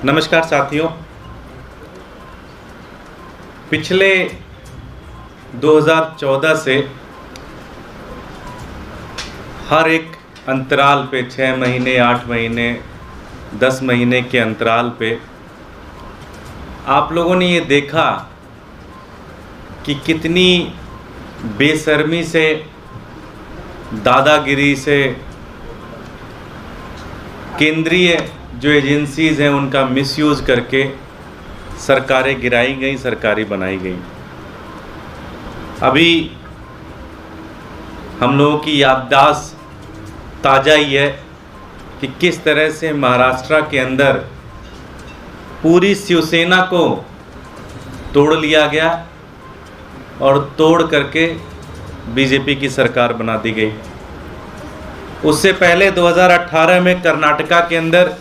नमस्कार साथियों, पिछले 2014 से हर एक अंतराल पे 6 महीने, 8 महीने, 10 महीने के अंतराल पे आप लोगों ने ये देखा कि कितनी बेशर्मी से, दादागिरी से केंद्रीय जो एजेंसीज़ हैं उनका मिसयूज़ करके सरकारें गिराई गई, सरकारें बनाई गई। अभी हम लोगों की याददाश्त ताज़ा ही है कि किस तरह से महाराष्ट्र के अंदर पूरी शिवसेना को तोड़ लिया गया और तोड़ करके बीजेपी की सरकार बना दी गई। उससे पहले 2018 में कर्नाटका के अंदर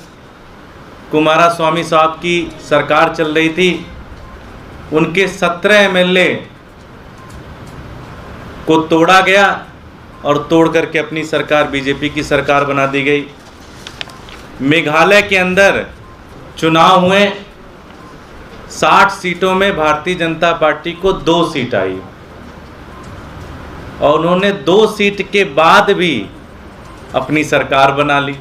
कुमारस्वामी साहब की सरकार चल रही थी। उनके 17 एमएलए को तोड़ा गया और तोड़ करके अपनी सरकार, बीजेपी की सरकार बना दी गई। मेघालय के अंदर चुनाव हुए, 60 सीटों में भारतीय जनता पार्टी को 2 सीट आई और उन्होंने 2 सीट के बाद भी अपनी सरकार बना ली।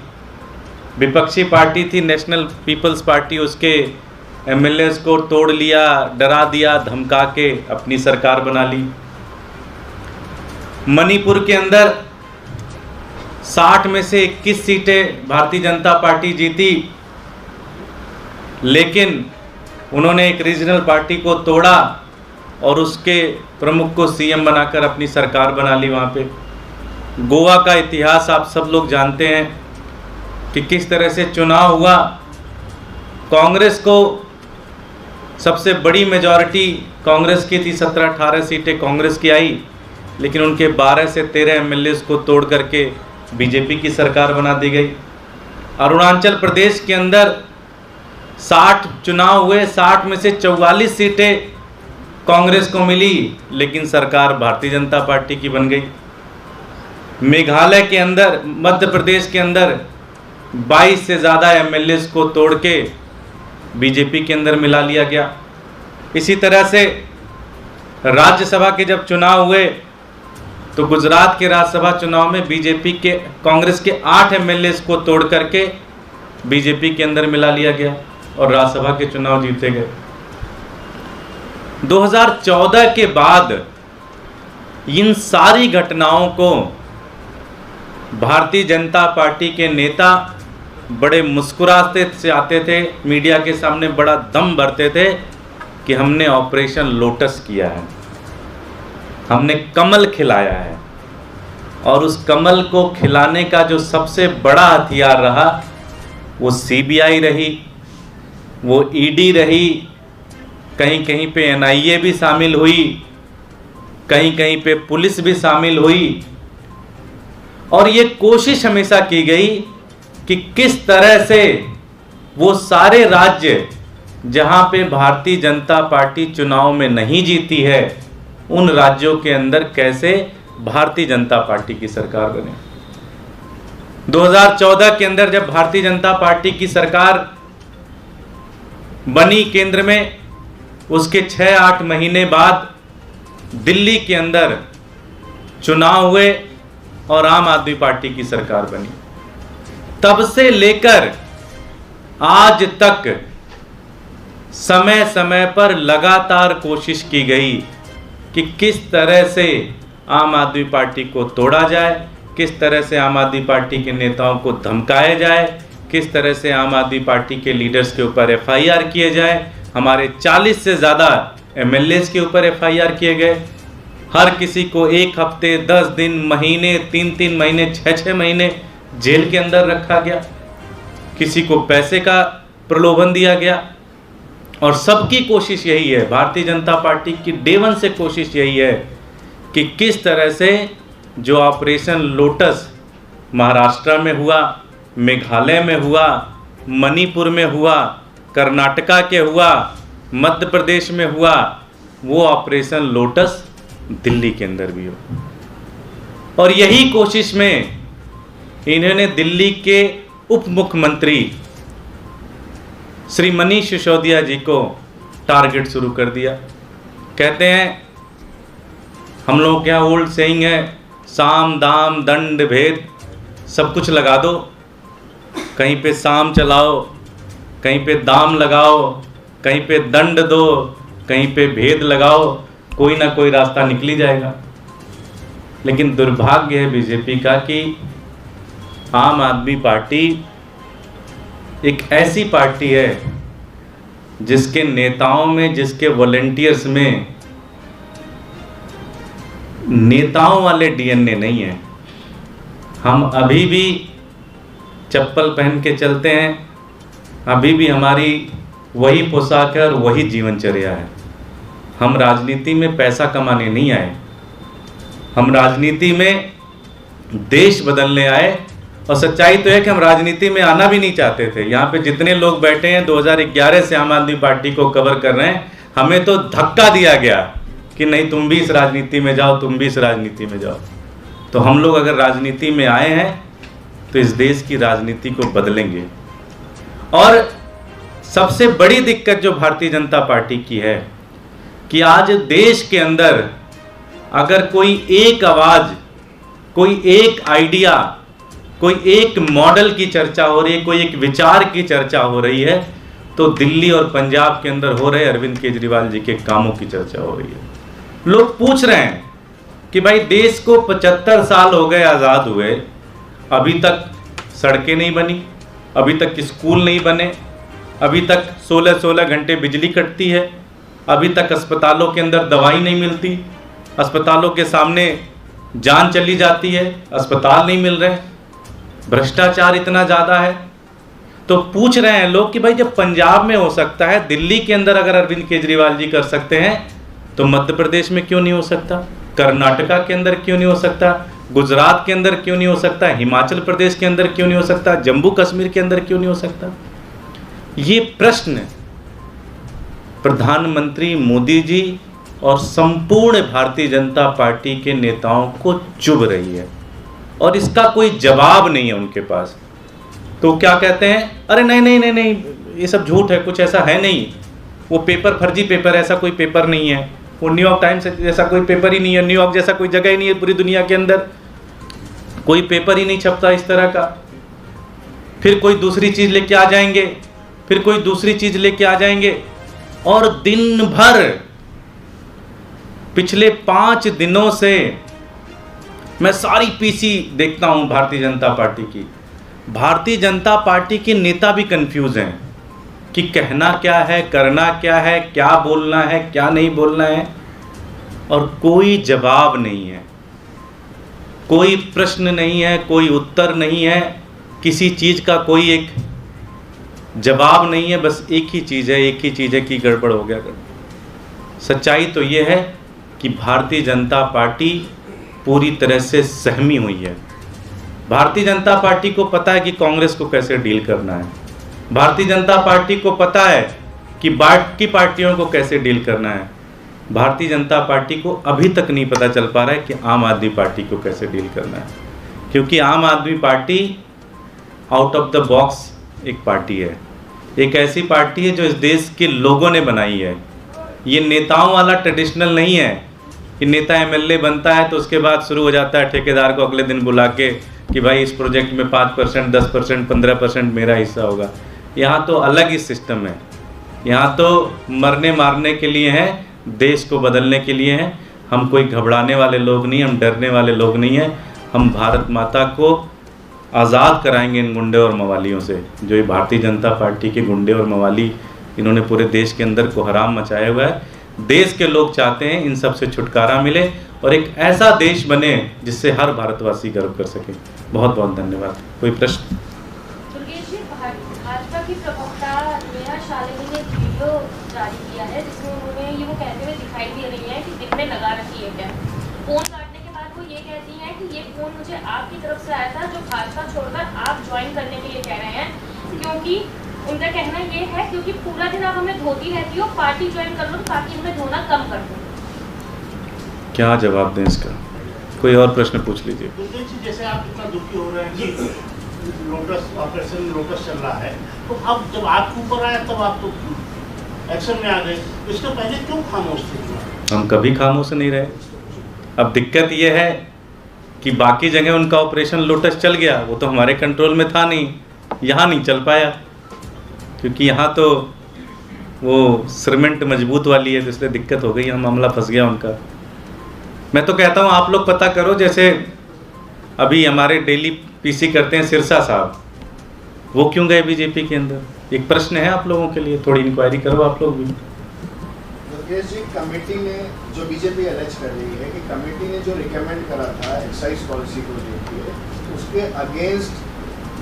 विपक्षी पार्टी थी नेशनल पीपल्स पार्टी, उसके एमएलएस को तोड़ लिया, डरा दिया, धमका के अपनी सरकार बना ली। मणिपुर के अंदर 60 में से 21 सीटें भारतीय जनता पार्टी जीती, लेकिन उन्होंने एक रीजनल पार्टी को तोड़ा और उसके प्रमुख को सीएम बनाकर अपनी सरकार बना ली वहाँ पे। गोवा का इतिहास आप सब लोग जानते हैं कि किस तरह से चुनाव हुआ। कांग्रेस को सबसे बड़ी मेजॉरिटी कांग्रेस की थी, 17-18 सीटें कांग्रेस की आई, लेकिन उनके 12 से 13 एमएलए को तोड़ करके बीजेपी की सरकार बना दी गई। अरुणाचल प्रदेश के अंदर 60 चुनाव हुए, 60 में से 44 सीटें कांग्रेस को मिली, लेकिन सरकार भारतीय जनता पार्टी की बन गई। मेघालय के अंदर, मध्य प्रदेश के अंदर 22 से ज़्यादा एमएलए को तोड़ के बीजेपी के अंदर मिला लिया गया। इसी तरह से राज्यसभा के जब चुनाव हुए तो गुजरात के राज्यसभा चुनाव में बीजेपी के, कांग्रेस के 8 एमएलए को तोड़ करके बीजेपी के अंदर मिला लिया गया और राज्यसभा के चुनाव जीते गए। 2014 के बाद इन सारी घटनाओं को भारतीय जनता पार्टी के नेता बड़े मुस्कुराते से आते थे, मीडिया के सामने बड़ा दम भरते थे कि हमने ऑपरेशन लोटस किया है, हमने कमल खिलाया है। और उस कमल को खिलाने का जो सबसे बड़ा हथियार रहा वो सीबीआई रही, वो ईडी रही, कहीं कहीं पे एनआईए भी शामिल हुई, कहीं कहीं पे पुलिस भी शामिल हुई। और ये कोशिश हमेशा की गई कि किस तरह से वो सारे राज्य जहां पे भारतीय जनता पार्टी चुनाव में नहीं जीती है, उन राज्यों के अंदर कैसे भारतीय जनता पार्टी की सरकार बने। 2014 के अंदर जब भारतीय जनता पार्टी की सरकार बनी केंद्र में, उसके 6-8 महीने बाद दिल्ली के अंदर चुनाव हुए और आम आदमी पार्टी की सरकार बनी। तब से लेकर आज तक समय समय पर लगातार कोशिश की गई कि किस तरह से आम आदमी पार्टी को तोड़ा जाए, किस तरह से आम आदमी पार्टी के नेताओं को धमकाया जाए, किस तरह से आम आदमी पार्टी के लीडर्स के ऊपर एफआईआर किए जाए। हमारे 40 से ज़्यादा एमएलए के ऊपर एफआईआर किए गए। हर किसी को 1 हफ्ते, 10 दिन, महीने, 3-3 महीने, 6-6 महीने जेल के अंदर रखा गया। किसी को पैसे का प्रलोभन दिया गया। और सबकी कोशिश यही है, भारतीय जनता पार्टी की डे वन से कोशिश यही है कि किस तरह से जो ऑपरेशन लोटस महाराष्ट्र में हुआ, मेघालय में हुआ, मणिपुर में हुआ, कर्नाटका के हुआ, मध्य प्रदेश में हुआ, वो ऑपरेशन लोटस दिल्ली के अंदर भी हो। और यही कोशिश में इन्होंने दिल्ली के उप मुख्यमंत्री श्री मनीष सिसोदिया जी को टारगेट शुरू कर दिया। कहते हैं, हम लोग क्या ओल्ड सेइंग है, साम दाम दंड भेद सब कुछ लगा दो, कहीं पे साम चलाओ, कहीं पे दाम लगाओ, कहीं पे दंड दो, कहीं पे भेद लगाओ, कोई ना कोई रास्ता निकली जाएगा। लेकिन दुर्भाग्य है बीजेपी का कि आम आदमी पार्टी एक ऐसी पार्टी है जिसके नेताओं में, जिसके वॉलंटियर्स में नेताओं वाले डीएनए नहीं है। हम अभी भी चप्पल पहन के चलते हैं, अभी भी हमारी वही पोशाक है और वही जीवनचर्या है। हम राजनीति में पैसा कमाने नहीं आए, हम राजनीति में देश बदलने आए। और सच्चाई तो है कि हम राजनीति में आना भी नहीं चाहते थे। यहाँ पे जितने लोग बैठे हैं 2011 से आम आदमी पार्टी को कवर कर रहे हैं, हमें तो धक्का दिया गया कि नहीं तुम भी इस राजनीति में जाओ, तुम भी इस राजनीति में जाओ। तो हम लोग अगर राजनीति में आए हैं तो इस देश की राजनीति को बदलेंगे। और सबसे बड़ी दिक्कत जो भारतीय जनता पार्टी की है कि आज देश के अंदर अगर कोई एक आवाज, कोई एक आइडिया, कोई एक मॉडल की चर्चा हो रही है, कोई एक विचार की चर्चा हो रही है, तो दिल्ली और पंजाब के अंदर हो रहे अरविंद केजरीवाल जी के कामों की चर्चा हो रही है। लोग पूछ रहे हैं कि भाई देश को 75 साल हो गए आज़ाद हुए, अभी तक सड़कें नहीं बनी, अभी तक स्कूल नहीं बने, अभी तक 16-16 घंटे बिजली कटती है, अभी तक अस्पतालों के अंदर दवाई नहीं मिलती, अस्पतालों के सामने जान चली जाती है, अस्पताल नहीं मिल रहे, भ्रष्टाचार इतना ज़्यादा है। तो पूछ रहे हैं लोग कि भाई जब पंजाब में हो सकता है, दिल्ली के अंदर अगर अरविंद केजरीवाल जी कर सकते हैं, तो मध्य प्रदेश में क्यों नहीं हो सकता, कर्नाटका के अंदर क्यों नहीं हो सकता, गुजरात के अंदर क्यों नहीं हो सकता, हिमाचल प्रदेश के अंदर क्यों नहीं हो सकता, जम्मू कश्मीर के अंदर क्यों नहीं हो सकता। ये प्रश्न प्रधानमंत्री मोदी जी और संपूर्ण भारतीय जनता पार्टी के नेताओं को चुभ रही है और इसका कोई जवाब नहीं है उनके पास। तो क्या कहते हैं, अरे नहीं नहीं नहीं नहीं, ये सब झूठ है, कुछ ऐसा है नहीं, वो पेपर फर्जी पेपर, ऐसा कोई पेपर नहीं है, वो न्यूयॉर्क टाइम्स जैसा कोई पेपर ही नहीं है, न्यूयॉर्क जैसा कोई जगह ही नहीं है पूरी दुनिया के अंदर, कोई पेपर ही नहीं छपता इस तरह का। फिर कोई दूसरी चीज़ लेके आ जाएंगे, फिर कोई दूसरी चीज़ लेके आ जाएंगे, और दिन भर पिछले 5 दिनों से मैं सारी पीसी देखता हूं भारतीय जनता पार्टी की। भारतीय जनता पार्टी के नेता भी कंफ्यूज हैं कि कहना क्या है, करना क्या है, क्या बोलना है, क्या नहीं बोलना है, और कोई जवाब नहीं है, कोई प्रश्न नहीं है, कोई उत्तर नहीं है, किसी चीज़ का कोई एक जवाब नहीं है। बस एक ही चीज़ है कि गड़बड़ हो गया। सच्चाई तो ये है कि भारतीय जनता पार्टी पूरी तरह से सहमी हुई है। भारतीय जनता पार्टी को पता है कि कांग्रेस को कैसे डील करना है, भारतीय जनता पार्टी को पता है कि बाकी पार्टियों को कैसे डील करना है। भारतीय जनता पार्टी को अभी तक नहीं पता चल पा रहा है कि आम आदमी पार्टी को कैसे डील करना है, क्योंकि आम आदमी party out of the box एक पार्टी है, एक ऐसी पार्टी है जो इस देश के लोगों ने बनाई है। ये नेताओं वाला ट्रेडिशनल नहीं है कि नेता एमएलए बनता है तो उसके बाद शुरू हो जाता है ठेकेदार को अगले दिन बुला के कि भाई इस प्रोजेक्ट में 5%, 10%, 15% मेरा हिस्सा होगा। यहाँ तो अलग ही सिस्टम है, यहाँ तो मरने मारने के लिए है, देश को बदलने के लिए है। हम कोई घबराने वाले लोग नहीं, हम डरने वाले लोग नहीं हैं। हम भारत माता को आज़ाद कराएंगे इन गुंडे और मवालियों से, जो ये भारतीय जनता पार्टी के गुंडे और मवाली इन्होंने पूरे देश के अंदर को हराम मचाया हुआ है। देश के लोग चाहते हैं इन सब से छुटकारा मिले और एक ऐसा देश बने जिससे हर भारतवासी गर्व कर सके। बहुत बहुत धन्यवाद। कोई प्रश्न? भाजपा की प्रवक्ता नेहा शालिनी ने वीडियो जारी किया है जिसमें उन्होंने ये वो कहते हुए दिखाई दे रही है कि दिल में लगा रखी है क्या। फोन काटने के बाद वो ये कहती हैं कि ये फोन मुझे आपकी तरफ से आया था जो भाजपा छोड़कर आप ज्वाइन करने के लिए कह रहे हैं, क्योंकि उनका कहना ये है क्योंकि पूरा दिन आप हमें धोती रहती हो, पार्टी ज्वाइन कर लो ताकि हमें धोना कम कर दो। क्या जवाब दें इसका? कोई और प्रश्न पूछ लीजिए। जैसे आप इतना दुखी हो रहे हैं कि लोटस ऑपरेशन लोटस चल रहा है, तो अब जब आपके ऊपर आया तब आप तो एक्शन में आ गए, इसके पहले क्यों खामोश थे? हम कभी खामोश नहीं रहे। अब दिक्कत ये है कि बाकी जगह उनका ऑपरेशन लोटस चल गया, वो तो हमारे कंट्रोल में था नहीं, यहाँ नहीं चल पाया क्योंकि यहाँ तो वो सीमेंट मजबूत वाली है, इसलिए दिक्कत हो गई, यहाँ मामला फंस गया उनका। मैं तो कहता हूँ आप लोग पता करो, जैसे अभी हमारे डेली पीसी करते हैं सिरसा साहब, वो क्यों गए बीजेपी के अंदर? एक प्रश्न है आप लोगों के लिए, थोड़ी इंक्वायरी करो आप लोग भी। योगेश जी, कमेटी ने जो बीजेपी अलेज कर रही है कि कमेटी ने जो रिकमेंड करा था एक्साइज पॉलिसी को लेकर, उसके अगेंस्ट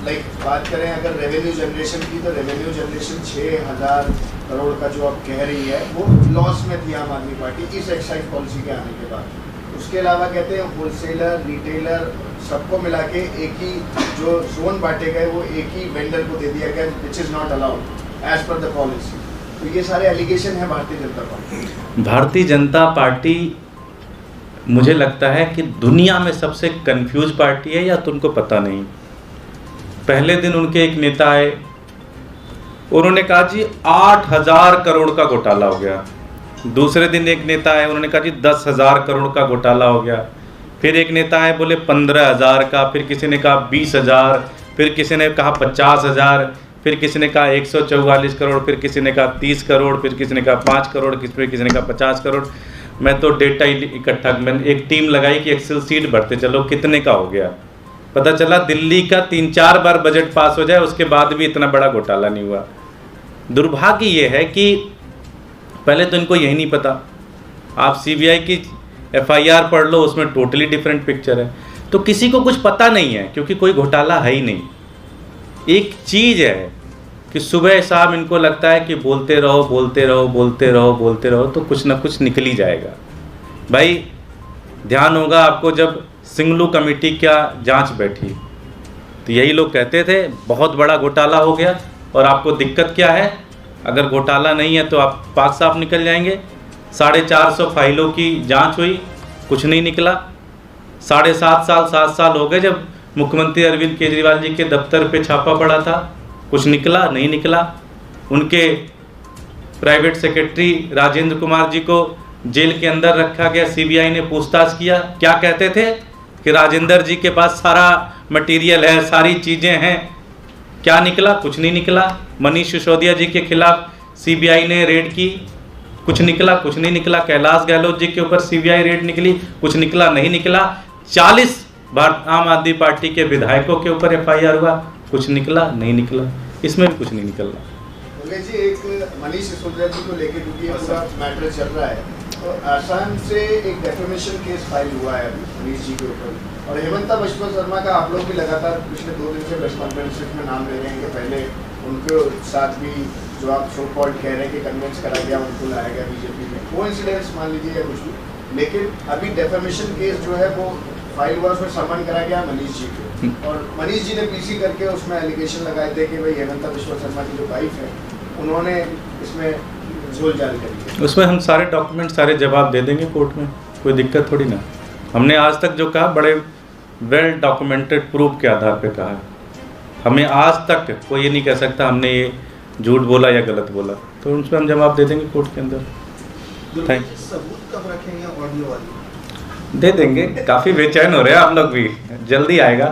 बात करें अगर रेवेन्यू जनरेशन की, तो रेवेन्यू जनरेशन 6,000 करोड़ का जो आप कह रही है वो लॉस में थी आम आदमी पार्टी इस एक्साइज पॉलिसी के आने के बाद। उसके अलावा कहते हैं होलसेलर, रिटेलर सबको मिला के एक ही जो जोन बांटे गए वो एक ही वेंडर को दे दिया गया, which is not allowed as per the policy. तो ये सारे एलिगेशन है भारतीय जनता पार्टी। भारतीय जनता पार्टी मुझे लगता है कि दुनिया में सबसे कंफ्यूज पार्टी है, या तुमको पता नहीं। पहले दिन उनके एक नेता आए, उन्होंने कहा जी 8,000 करोड़ का घोटाला हो गया। दूसरे दिन एक नेता आए, उन्होंने कहा जी 10,000 करोड़ का घोटाला हो गया। फिर एक नेता आए, बोले 15,000 का, फिर किसी ने कहा 20,000, फिर किसी ने कहा 50,000, फिर किसी ने कहा 144 करोड़, फिर किसी ने कहा 30 करोड़, फिर किसी ने कहा 5 करोड़, फिर किसी ने कहा 50 करोड़। मैं तो डेटा इकट्ठा, मैंने एक टीम लगाई कि एक्सेल सीट भरते चलो कितने का हो गया। पता चला दिल्ली का 3-4 बार बजट पास हो जाए उसके बाद भी इतना बड़ा घोटाला नहीं हुआ। दुर्भाग्य ये है कि पहले तो इनको यही नहीं पता। आप सीबीआई की एफआईआर पढ़ लो, उसमें टोटली डिफरेंट पिक्चर है। तो किसी को कुछ पता नहीं है क्योंकि कोई घोटाला है ही नहीं। एक चीज़ है कि सुबह शाम इनको लगता है कि बोलते रहो बोलते रहो बोलते रहो बोलते रहो तो कुछ ना कुछ निकल ही जाएगा। भाई ध्यान होगा आपको, जब सिंगलू कमेटी क्या जांच बैठी तो यही लोग कहते थे बहुत बड़ा घोटाला हो गया। और आपको दिक्कत क्या है, अगर घोटाला नहीं है तो आप पाक साफ निकल जाएंगे। 450 फाइलों की जांच हुई, कुछ नहीं निकला। 7 साल हो गए जब मुख्यमंत्री अरविंद केजरीवाल जी के दफ्तर पे छापा पड़ा था, कुछ निकला नहीं निकला। उनके प्राइवेट सेक्रेटरी राजेंद्र कुमार जी को जेल के अंदर रखा गया, सीबीआई ने पूछताछ किया। क्या कहते थे कि राजेंद्र जी के पास सारा मटेरियल है, सारी चीज़ें हैं। क्या निकला? कुछ नहीं निकला। मनीष सिसोदिया जी के खिलाफ सीबीआई ने रेड की, कुछ निकला? कुछ नहीं निकला। कैलाश गहलोत जी के ऊपर सीबीआई रेड निकली, कुछ निकला नहीं निकला। 40 आम आदमी पार्टी के विधायकों के ऊपर एफआईआर हुआ, कुछ निकला नहीं निकला। इसमें भी कुछ नहीं निकलना। योगेश जी, एक मनीष सिसोदिया जी को लेकर क्योंकि ये पूरा मैटर चल रहा है, तो आसाम से एक डेफेमेशन केस फाइल हुआ है मनीष जी के ऊपर। और हेमंता बिश्वा शर्मा का आप लोग भी लगातार पिछले 2 दिन से प्रेस कॉन्फ्रेंस में नाम ले रहे हैं कि पहले उनके साथ भी जो आप सो कॉल्ड कह रहे हैं कि कन्विंस करा गया, उनको लाया गया बीजेपी में, वो इंसिडेंट्स मान लीजिए या कुछ भी, लेकिन अभी डेफेमेशन केस जो है वो फाइल हुआ, उसमें समन करा गया मनीष जी को। और मनीष जी ने पीसी करके उसमें एलिगेशन लगाए थे कि भाई हेमंता बिश्वा शर्मा की जो वाइफ है उन्होंने इसमें झोल जाल करी। उसमें हम सारे डॉक्यूमेंट सारे जवाब दे देंगे कोर्ट में, कोई दिक्कत थोड़ी ना। हमने आज तक जो कहा बड़े वेल डॉक्यूमेंटेड प्रूफ के आधार पे कहा है। हमें आज तक कोई ये नहीं कह सकता हमने ये झूठ बोला या गलत बोला, तो उस पर हम जवाब दे देंगे कोर्ट के अंदर। Thank you. सबूत कब रखेंगे ऑडियो वाली? दे देंगे, काफ़ी बेचैन हो रहे हैं आप लोग भी, जल्दी आएगा।